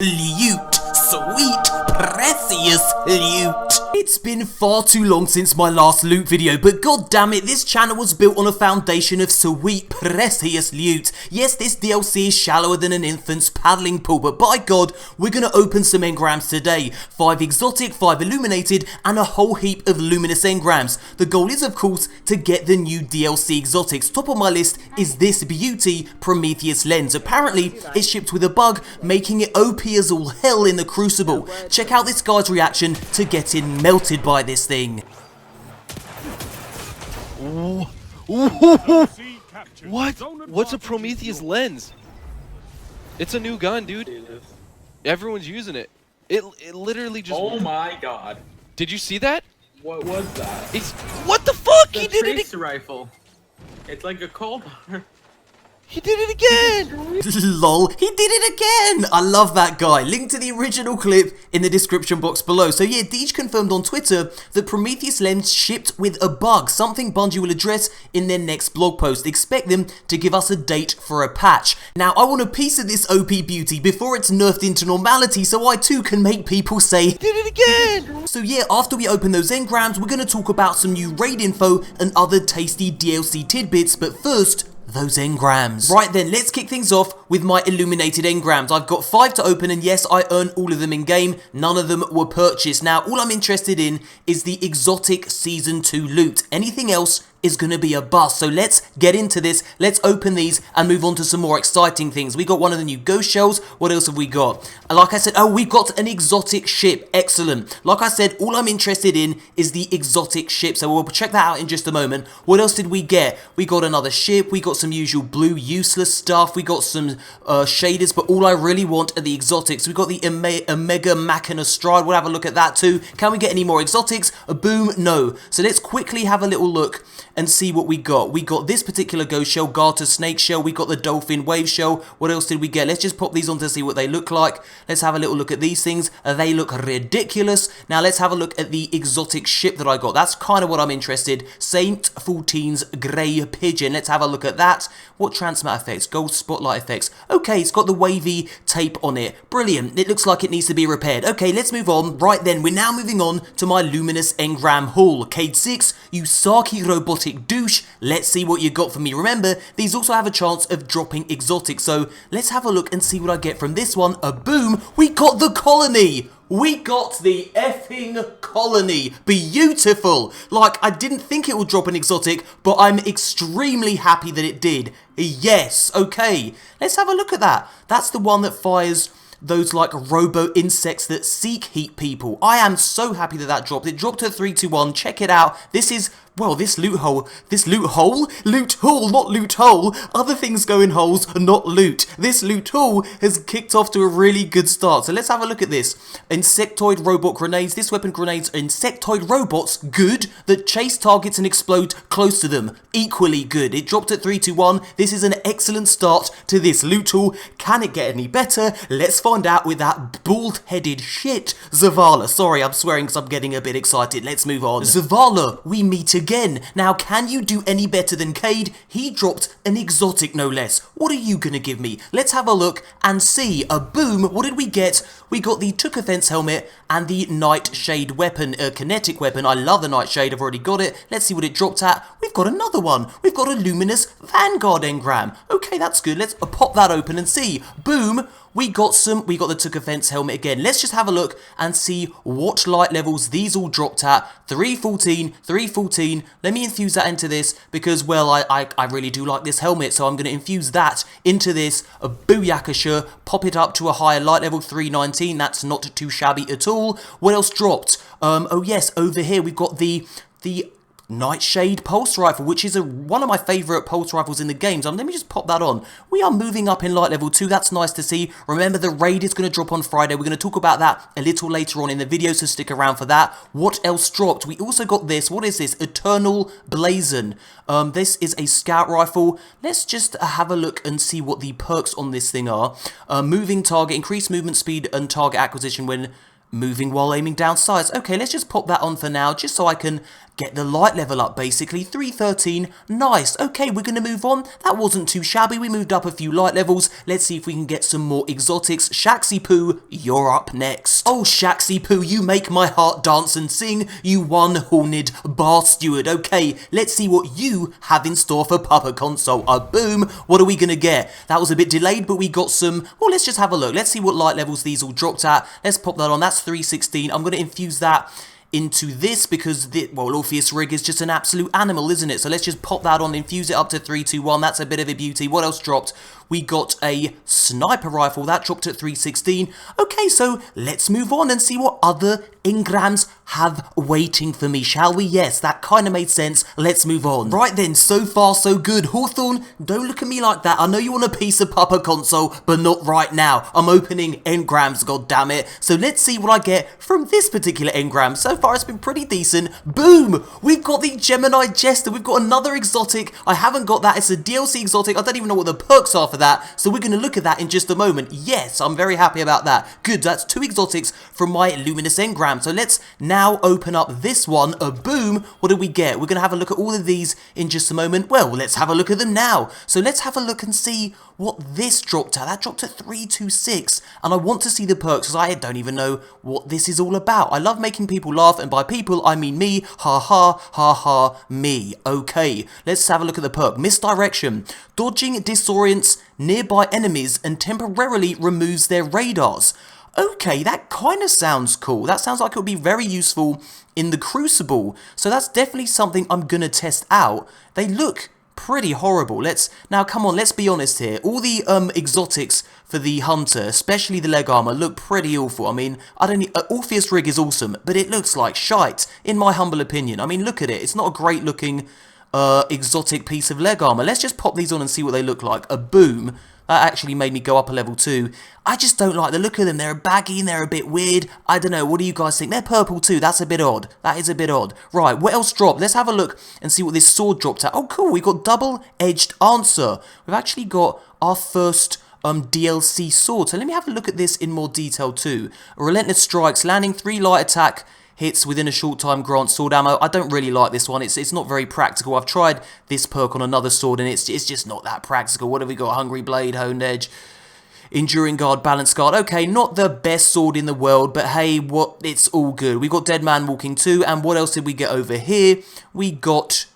Loot, sweet, precious loot. It's been far too long since my last loot video, but god damn it, this channel was built on a foundation of sweet, precious loot. Yes, this DLC is shallower than an infant's paddling pool, but by god, we're gonna open some engrams today. 5 exotic, 5 illuminated, and a whole heap of luminous engrams. The goal is, of course, to get the new DLC exotics. Top of my list is this beauty, Prometheus lens. Apparently, it's shipped with a bug, making it OP as all hell in the Crucible. Check out this guy's reaction to getting melted by this thing. What? What's a Prometheus lens? It's a new gun, dude. Everyone's using it. It literally just... Oh my god. Did you see that? What was that? It's... What the fuck? The He did it tracer rifle. It's like a cold bar. He did it again! Lol, he did it again! I love that guy. Link to the original clip in the description box below. So yeah, Deej confirmed on Twitter that Prometheus lens shipped with a bug, something Bungie will address in their next blog post. Expect them to give us a date for a patch. Now, I want a piece of this OP beauty before it's nerfed into normality so I too can make people say, He did it again! So yeah, after we open those engrams, we're going to talk about some new raid info and other tasty DLC tidbits, but first, those engrams. Right then, let's kick things off with my illuminated engrams. I've got 5 to open, and yes, I earned all of them in game. None of them were purchased. Now, all I'm interested in is the exotic season 2 loot. Anything else is going to be a bust. So let's get into this. Let's open these and move on to some more exciting things. We got one of the new ghost shells. What else have we got? Like I said, oh, we've got an exotic ship. Excellent. Like I said, all I'm interested in is the exotic ship. So we'll check that out in just a moment. What else did we get? We got another ship. We got some usual blue useless stuff. We got some shaders, but all I really want are the exotics. We got the Omega Machina Stride. We'll have a look at that too. Can we get any more exotics? Boom, no. So let's quickly have a little look and see what we got. We got this particular ghost shell, garter snake shell. We got the dolphin wave shell. What else did we get? Let's just pop these on to see what they look like. Let's have a little look at these things. They look ridiculous. Now let's have a look at the exotic ship that I got. That's kind of what I'm interested. Saint 14's grey pigeon. Let's have a look at that. What transmat effects? Gold spotlight effects. Okay, it's got the wavy tape on it. Brilliant. It looks like it needs to be repaired. Okay, let's move on. Right then, we're now moving on to my luminous engram haul. Cade 6, you Saki robotic douche. Let's see what you got for me. Remember, these also have a chance of dropping exotic, so let's have a look and see what I get from this one. Boom, we got the colony. We got the effing colony. Beautiful. Like, I didn't think it would drop an exotic, but I'm extremely happy that it did. Yes, okay. Let's have a look at that. That's the one that fires those like robo insects that seek heat people. I am so happy that that dropped. It dropped to 321. Check it out. This is, well, this loot hole, not loot hole. Other things go in holes, not loot. This loot hole has kicked off to a really good start. So let's have a look at this. Insectoid robot grenades. This weapon grenades are insectoid robots, good, that chase targets and explode close to them. Equally good. It dropped at 321. This is an excellent start to this loot hole. Can it get any better? Let's find out with that bald-headed shit, Zavala. Sorry, I'm swearing because I'm getting a bit excited. Let's move on. Zavala, we meet again. Now, can you do any better than Cade? He dropped an exotic, no less. What are you gonna give me? Let's have a look and see. Boom, what did we get? We got the Took Offense helmet and the Nightshade weapon, kinetic weapon. I love the Nightshade, I've already got it. Let's see what it dropped at. We've got another one. We've got a Luminous Vanguard engram. Okay, that's good. Let's pop that open and see. Boom. We got the Took Offense helmet again. Let's just have a look and see what light levels these all dropped at. 314, 314. Let me infuse that into this because, well, I really do like this helmet, so I'm going to infuse that into this. Booyakasha, pop it up to a higher light level, 319. That's not too shabby at all. What else dropped? Oh yes, over here we've got the Nightshade pulse rifle, which is one of my favourite pulse rifles in the game. So let me just pop that on. We are moving up in light level 2. That's nice to see. Remember, the raid is going to drop on Friday. We're going to talk about that a little later on in the video, so stick around for that. What else dropped? We also got this. What is this? Eternal Blazon. This is a scout rifle. Let's just have a look and see what the perks on this thing are. Moving target, increased movement speed and target acquisition when moving while aiming down sights. Okay, let's just pop that on for now, just so I can get the light level up, basically. 313, nice. Okay, we're going to move on. That wasn't too shabby. We moved up a few light levels. Let's see if we can get some more exotics. Shaxi Poo, you're up next. Oh, Shaxi Poo, you make my heart dance and sing, you one-horned bar steward. Okay, let's see what you have in store for MoreConsole. Boom, what are we going to get? That was a bit delayed, but we got some... Well, let's just have a look. Let's see what light levels these all dropped at. Let's pop that on. That's 316. I'm going to infuse that into this because, well, Orpheus Rig is just an absolute animal, isn't it? So let's just pop that on, infuse it up to 321. That's a bit of a beauty. What else dropped? We got a sniper rifle. That dropped at 316. Okay, so let's move on and see what other engrams have waiting for me, shall we? Yes, that kind of made sense. Let's move on. Right then, so far so good. Hawthorne, don't look at me like that. I know you want a piece of MoreConsole, but not right now. I'm opening engrams, goddammit. So let's see what I get from this particular engram. So far, it's been pretty decent. Boom! We've got the Gemini Jester. We've got another exotic. I haven't got that. It's a DLC exotic. I don't even know what the perks are for that, so we're going to look at that in just a moment. Yes, I'm very happy about that. Good, that's 2 exotics from my Luminous engram. So let's now open up this one. Boom, what do we get? We're going to have a look at all of these in just a moment. Well, let's have a look at them now. So let's have a look and see what this dropped at. That dropped to 326, and I want to see the perks because I don't even know what this is all about. I love making people laugh, and by people I mean me. Ha ha ha ha, me. Okay, let's have a look at the perk. Misdirection. Dodging disorients nearby enemies and temporarily removes their radars. Okay, that kind of sounds cool. That sounds like it would be very useful in the Crucible. So that's definitely something I'm going to test out. They look pretty horrible. Now come on, let's be honest here. All the exotics for the Hunter, especially the leg armor, look pretty awful. I mean, Orpheus Rig is awesome, but it looks like shite, in my humble opinion. I mean, look at it. It's not a great looking exotic piece of leg armor. Let's just pop these on and see what they look like. Boom. That actually made me go up a level 2. I just don't like the look of them. They're baggy and they're a bit weird. I don't know. What do you guys think? They're purple too. That's a bit odd. That is a bit odd. Right, what else dropped? Let's have a look and see what this sword dropped at. Oh, cool. We got double-edged answer. We've actually got our first DLC sword. So let me have a look at this in more detail too. Relentless strikes, landing 3 light attack hits within a short time, grant sword ammo. I don't really like this one. It's not very practical. I've tried this perk on another sword and it's just not that practical. What have we got? Hungry Blade, Honed Edge, Enduring Guard, Balance Guard. Okay, not the best sword in the world, but hey, it's all good. We got Dead Man Walking 2, and what else did we get over here? We got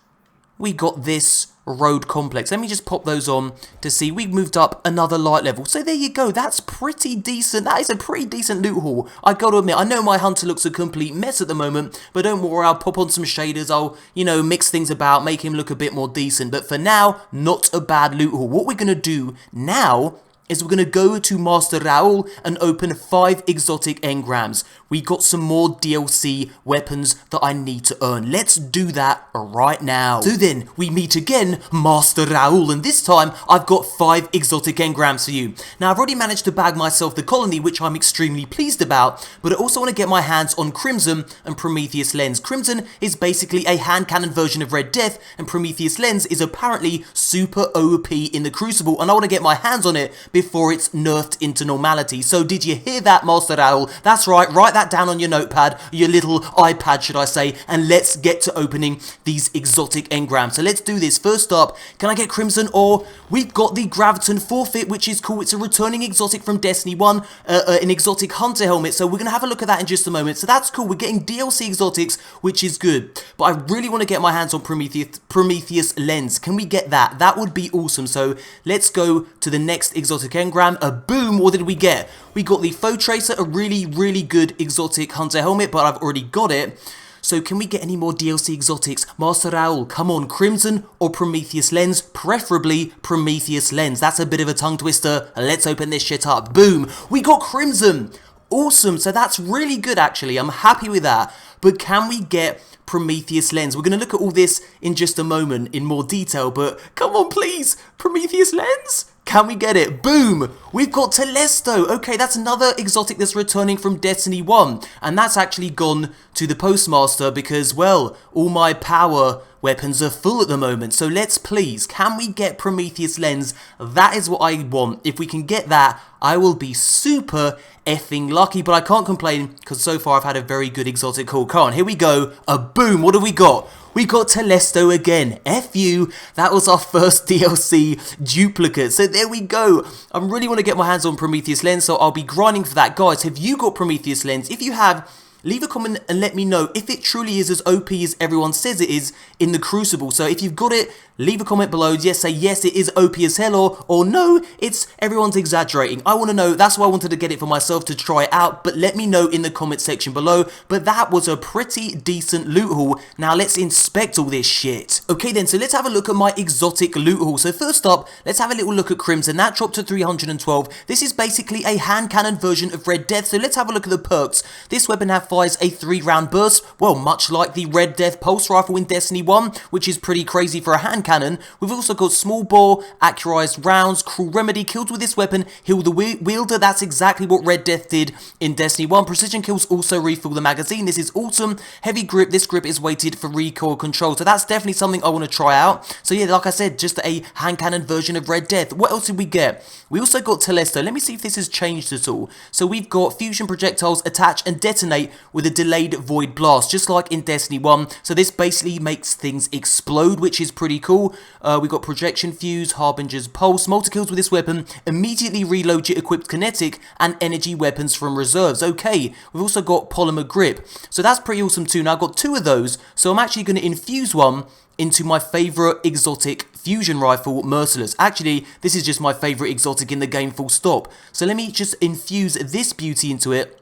this Road Complex. Let me just pop those on to see. We've moved up another light level. So there you go. That's pretty decent. That is a pretty decent loot haul. I got to admit, I know my Hunter looks a complete mess at the moment, but don't worry, I'll pop on some shaders. I'll, mix things about, make him look a bit more decent. But for now, not a bad loot haul. What we're going to do now is we're going to go to Master Rahool and open 5 exotic engrams. We got some more DLC weapons that I need to earn. Let's do that right now. So then, we meet again, Master Rahool, and this time, I've got 5 exotic engrams for you. Now, I've already managed to bag myself the colony, which I'm extremely pleased about, but I also want to get my hands on Crimson and Prometheus Lens. Crimson is basically a hand cannon version of Red Death, and Prometheus Lens is apparently super OP in the Crucible, and I want to get my hands on it before it's nerfed into normality. So did you hear that, Master Rahool? That's right, write that down on your notepad, your little iPad should I say, and let's get to opening these exotic engrams. So let's do this. First up, can I get Crimson? Or we've got the Graviton Forfeit, which is cool. It's a returning exotic from Destiny 1, an exotic Hunter helmet. So we're going to have a look at that in just a moment. So that's cool. We're getting DLC exotics, which is good. But I really want to get my hands on Prometheus Lens. Can we get that? That would be awesome. So let's go to the next exotic engram. Boom, what did we get? We got the Foe Tracer, a really, really good exotic Hunter helmet, but I've already got it. So can we get any more DLC exotics? Master Rahool, come on, Crimson or Prometheus Lens? Preferably Prometheus Lens. That's a bit of a tongue twister. Let's open this shit up. Boom, we got Crimson. Awesome, so that's really good actually. I'm happy with that. But can we get Prometheus Lens? We're going to look at all this in just a moment in more detail, but come on please, Prometheus Lens? Can we get it? Boom! We've got Telesto. Okay, that's another exotic that's returning from Destiny 1. And that's actually gone to the Postmaster because, well, all my power weapons are full at the moment. So let's please, can we get Prometheus lens? That is what I want. If we can get that, I will be super effing lucky, but I can't complain because so far I've had a very good exotic haul. Come on, here we go. A boom, what have we got? We got Telesto again. F you, that was our first DLC duplicate. So there we go. I really want to get my hands on Prometheus lens, so I'll be grinding for that. Guys, have you got Prometheus lens? If you have, leave a comment and let me know if it truly is as OP as everyone says it is in the Crucible. So if you've got it, leave a comment below. Yes, say yes, it is OP as hell, or no, it's everyone's exaggerating. I want to know. That's why I wanted to get it for myself to try it out, but let me know in the comment section below. But that was a pretty decent loot haul. Now let's inspect all this shit. Okay then, so let's have a look at my exotic loot haul. So first up, let's have a little look at Crimson. That dropped to 312. This is basically a hand cannon version of Red Death. So let's have a look at the perks. This weapon fires a 3-round burst, well, much like the Red Death pulse rifle in Destiny 1, which is pretty crazy for a hand cannon. We've also got small bore, accurized rounds, cruel remedy, kills with this weapon, heal the wielder. That's exactly what Red Death did in Destiny 1. Precision kills also refill the magazine. This is awesome. Heavy grip, this grip is weighted for recoil control, so that's definitely something I want to try out. So yeah, like I said, just a hand cannon version of Red Death. What else did we get? We also got Telesto. Let me see if this has changed at all. So we've got fusion projectiles attach and detonate with a delayed void blast, just like in Destiny 1. So this basically makes things explode, which is pretty cool. We got projection fuse, harbinger's pulse, multi-kills with this weapon, immediately reload your equipped kinetic and energy weapons from reserves. Okay, we've also got polymer grip, so that's pretty awesome too. Now I've got 2 of those, so I'm actually going to infuse one into my favourite exotic fusion rifle, Merciless. Actually, this is just my favourite exotic in the game, full stop. So let me just infuse this beauty into it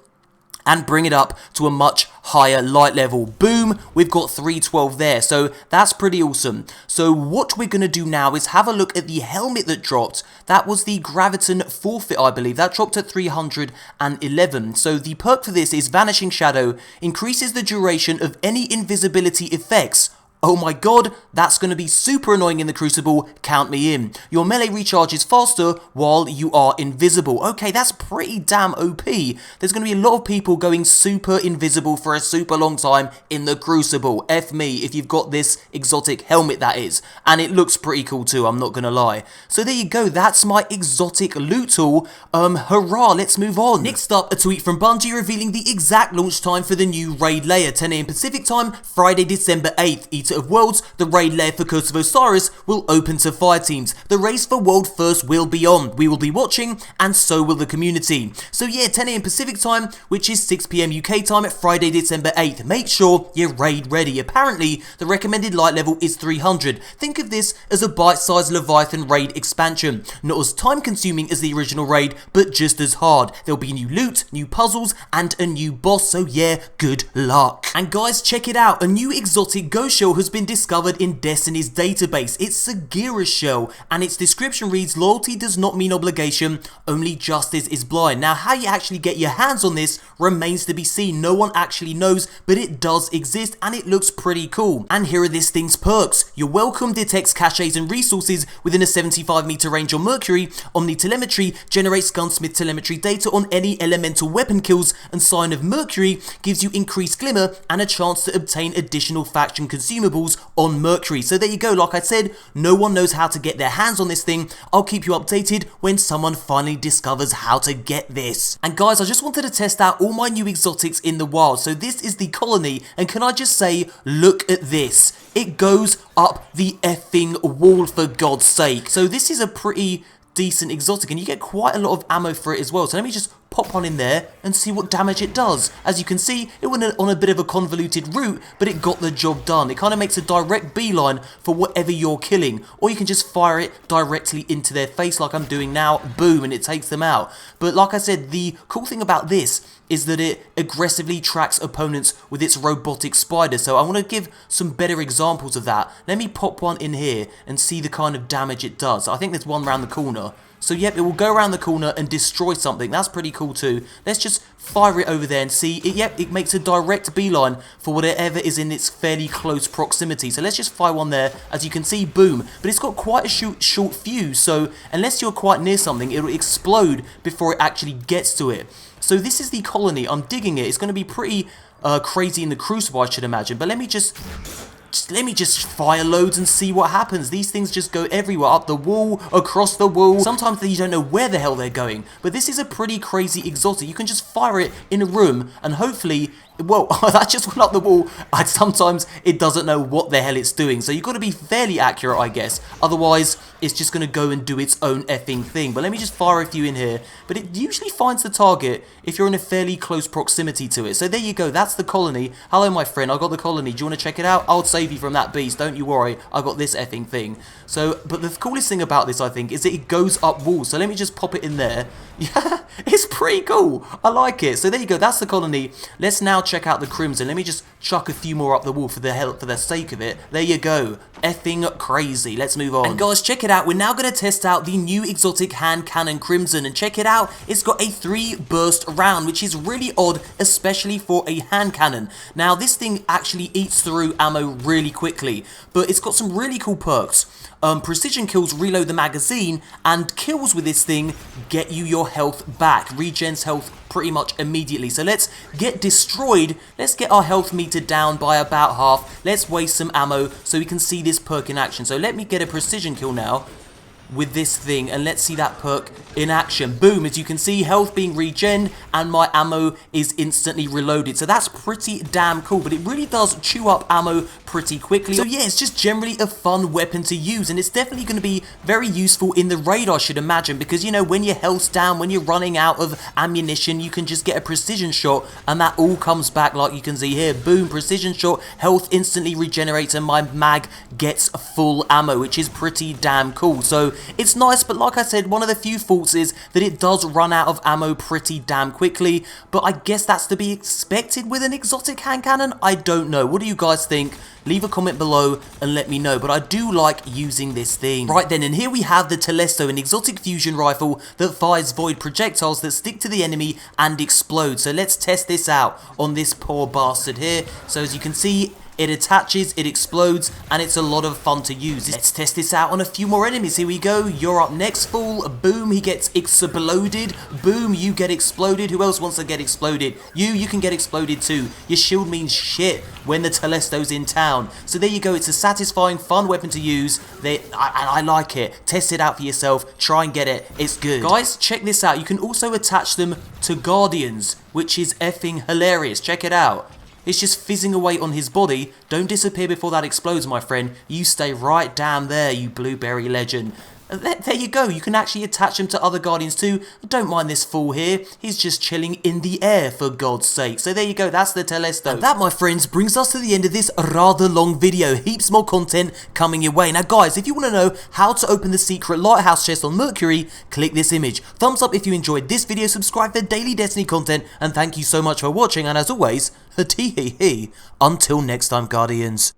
and bring it up to a much higher light level. Boom, we've got 312 there, so that's pretty awesome. So what we're going to do now is have a look at the helmet that dropped. That was the Graviton Forfeit, I believe. That dropped at 311. So the perk for this is Vanishing Shadow, increases the duration of any invisibility effects. Oh my god, that's going to be super annoying in the Crucible, count me in. Your melee recharges faster while you are invisible. Okay, that's pretty damn OP. There's going to be a lot of people going super invisible for a super long time in the Crucible. F me if you've got this exotic helmet, that is. And it looks pretty cool too, I'm not going to lie. So there you go, that's my exotic loot haul. Hurrah, let's move on. Next up, a tweet from Bungie revealing the exact launch time for the new raid layer, 10 AM Pacific time, Friday, December 8th. Of Worlds, the raid layer for Curse of Osiris will open to fire teams. The race for World First will be on. We will be watching, and so will the community. So yeah, 10 AM Pacific time, which is 6 PM UK time at Friday, December 8th. Make sure you're raid ready. Apparently, the recommended light level is 300. Think of this as a bite-sized Leviathan raid expansion. Not as time-consuming as the original raid, but just as hard. There'll be new loot, new puzzles, and a new boss, so yeah, good luck. And guys, check it out. A new exotic ghost shell has been discovered in Destiny's database. It's Sagira's shell, and its description reads, loyalty does not mean obligation, only justice is blind. Now, how you actually get your hands on this remains to be seen. No one actually knows, but it does exist, and it looks pretty cool. And here are this thing's perks. Your welcome detects caches and resources within a 75-meter range on Mercury. Omni-telemetry generates gunsmith telemetry data on any elemental weapon kills, and Sign of Mercury gives you increased glimmer and a chance to obtain additional faction consumables on Mercury. So there you go, like I said, no one knows how to get their hands on this thing. I'll keep you updated when someone finally discovers how to get this. And guys, I just wanted to test out all my new exotics in the wild. So this is the Colony, and can I just say, look at this. It goes up the effing wall, for God's sake. So this is a pretty decent exotic, and you get quite a lot of ammo for it as well. So let me just pop one in there and see what damage it does. As you can see, it went on a bit of a convoluted route, but it got the job done. It kind of makes a direct beeline for whatever you're killing, or you can just fire it directly into their face like I'm doing now, boom, and it takes them out. But like I said, the cool thing about this is that it aggressively tracks opponents with its robotic spider. So I want to give some better examples of that. Let me pop one in here and see the kind of damage it does. I think there's one around the corner. So yep, it will go around the corner and destroy something. That's pretty cool too. Let's just fire it over there and see. Yep, it makes a direct beeline for whatever is in its fairly close proximity. So let's just fire one there. As you can see, boom. But it's got quite a short fuse, so unless you're quite near something, it will explode before it actually gets to it. So this is the Colony. I'm digging it. It's going to be pretty crazy in the Crucible, I should imagine. But let me just let me just fire loads and see what happens. These things just go everywhere, up the wall, across the wall. Sometimes you don't know where the hell they're going, but this is a pretty crazy exotic. You can just fire it in a room and hopefully, well, that just went up the wall. Sometimes it doesn't know what the hell it's doing, so you've got to be fairly accurate, I guess. Otherwise, it's just going to go and do its own effing thing. But let me just fire a few in here. But it usually finds the target if you're in a fairly close proximity to it. So there you go, that's the colony. Hello, my friend, I got the colony. Do you want to check it out? I'll save you from that beast, don't you worry. I got this effing thing. So, but the coolest thing about this, I think, is that it goes up walls. So let me just pop it in there. Yeah, it's pretty cool. I like it. So there you go, that's the colony. Let's now check out the Crimson. Let me just chuck a few more up the wall for the sake of it. There you go. Effing crazy. Let's move on. And guys, check it out. We're now going to test out the new exotic hand cannon Crimson. And check it out. It's got a 3-burst round, which is really odd, especially for a hand cannon. Now, this thing actually eats through ammo really quickly, but it's got some really cool perks. Precision kills reload the magazine, and kills with this thing get you your health back. Regens health pretty much immediately. So let's get destroyed. Let's get our health meter down by about half. Let's waste some ammo so we can see this perk in action. So let me get a precision kill now with this thing, and let's see that perk in action. Boom, as you can see, health being regen, and my ammo is instantly reloaded. So that's pretty damn cool, but it really does chew up ammo pretty quickly. So yeah, it's just generally a fun weapon to use, and it's definitely going to be very useful in the raid, I should imagine, because, you know, when your health's down, when you're running out of ammunition, you can just get a precision shot, and that all comes back like you can see here. Boom, precision shot, health instantly regenerates, and my mag gets full ammo, which is pretty damn cool. So it's nice, but like I said, one of the few faults is that it does run out of ammo pretty damn quickly, but I guess that's to be expected with an exotic hand cannon. I don't know. What do you guys think? Leave a comment below and let me know, but I do like using this thing. Right then, and here we have the Telesto, an exotic fusion rifle that fires void projectiles that stick to the enemy and explode. So let's test this out on this poor bastard here. So as you can see, it attaches, it explodes, and it's a lot of fun to use. Let's test this out on a few more enemies. Here we go. You're up next, fool. Boom, he gets exploded. Boom, you get exploded. Who else wants to get exploded? You can get exploded too. Your shield means shit when the Telesto's in town. So there you go. It's a satisfying, fun weapon to use. I like it. Test it out for yourself. Try and get it. It's good. Guys, check this out. You can also attach them to Guardians, which is effing hilarious. Check it out. It's just fizzing away on his body. Don't disappear before that explodes, my friend. You stay right down there, you blueberry legend. There you go, you can actually attach him to other Guardians too. Don't mind this fool here, he's just chilling in the air for God's sake. So there you go, that's the Telesto. And that, my friends, brings us to the end of this rather long video. Heaps more content coming your way. Now guys, if you want to know how to open the secret lighthouse chest on Mercury, click this image. Thumbs up if you enjoyed this video, subscribe for daily Destiny content, and thank you so much for watching, and as always, tee hee hee. Until next time, Guardians.